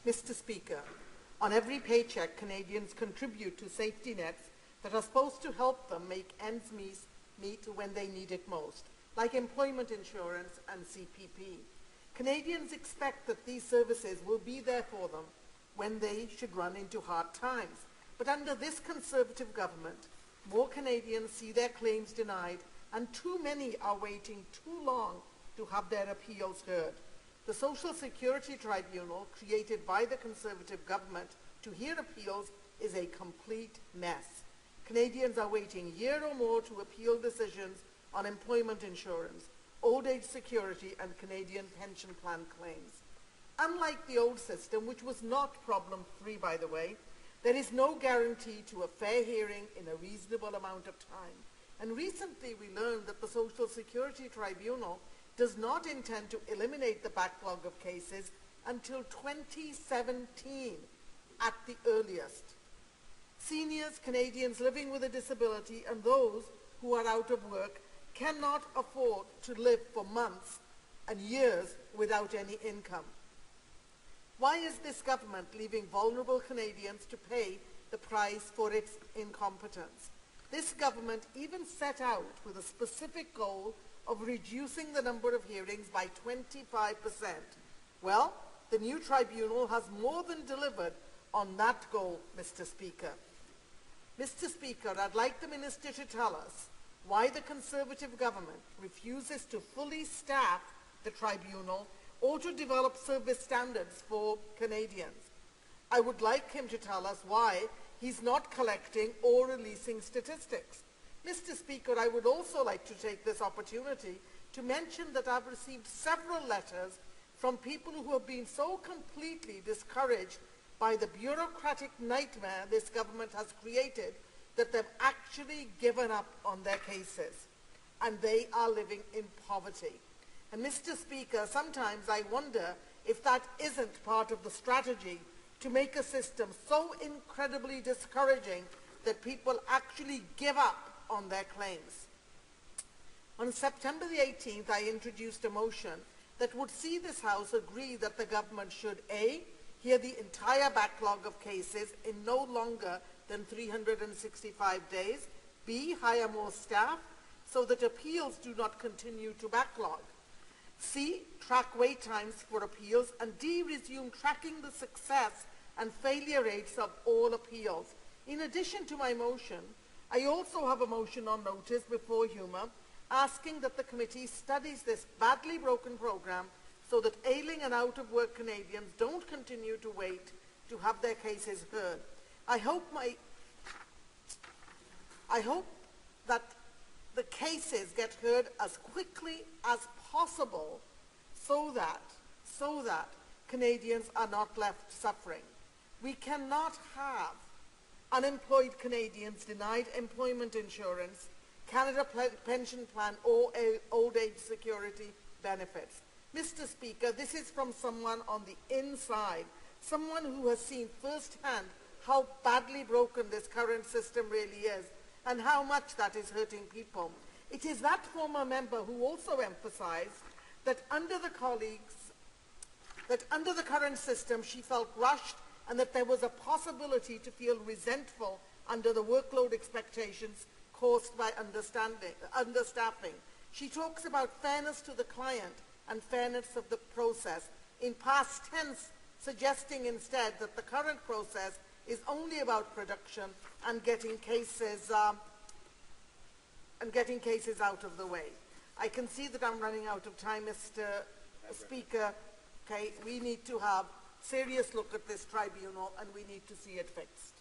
Mr. Speaker, on every paycheck, Canadians contribute to safety nets that are supposed to help them make ends meet when they need it most, like employment insurance and CPP. Canadians expect that these services will be there for them when they should run into hard times. But under this Conservative government, more Canadians see their claims denied, and too many are waiting too long to have their appeals heard. The Social Security Tribunal, created by the Conservative government to hear appeals, is a complete mess. Canadians are waiting a year or more to appeal decisions on employment insurance, old age security, and Canadian pension plan claims. Unlike the old system, which was not problem-free, by the way, there is no guarantee to a fair hearing in a reasonable amount of time. And recently we learned that the Social Security Tribunal does not intend to eliminate the backlog of cases until 2017 at the earliest. Seniors, Canadians living with a disability, and those who are out of work cannot afford to live for months and years without any income. Why is this government leaving vulnerable Canadians to pay the price for its incompetence? This government even set out with a specific goal of reducing the number of hearings by 25%. Well, the new tribunal has more than delivered on that goal, Mr. Speaker. Mr. Speaker, I'd like the Minister to tell us why the Conservative government refuses to fully staff the tribunal or to develop service standards for Canadians. I would like him to tell us why he's not collecting or releasing statistics. Mr. Speaker, I would also like to take this opportunity to mention that I've received several letters from people who have been so completely discouraged by the bureaucratic nightmare this government has created that they've actually given up on their cases, and they are living in poverty. And Mr. Speaker, sometimes I wonder if that isn't part of the strategy to make a system so incredibly discouraging that people actually give up on their claims. On September the 18th, I introduced a motion that would see this House agree that the government should A, hear the entire backlog of cases in no longer than 365 days, B, hire more staff so that appeals do not continue to backlog, C, track wait times for appeals, and D, resume tracking the success and failure rates of all appeals. In addition to my motion, I also have a motion on notice before Huma asking that the committee studies this badly broken program so that ailing and out-of-work Canadians don't continue to wait to have their cases heard. I hope that the cases get heard as quickly as possible so that Canadians are not left suffering. We cannot have unemployed Canadians denied employment insurance, Canada pension plan, or old age security benefits. Mr. Speaker, this is from someone on the inside, someone who has seen firsthand how badly broken this current system really is and how much that is hurting people. It is that former member who also emphasized that under the current system she felt rushed and that there was a possibility to feel resentful under the workload expectations caused by understaffing. She talks about fairness to the client and fairness of the process, in past tense, suggesting instead that the current process is only about production and getting cases out of the way. I can see that I'm running out of time, Mr. Speaker. Okay, we need to have a serious look at this tribunal and we need to see it fixed.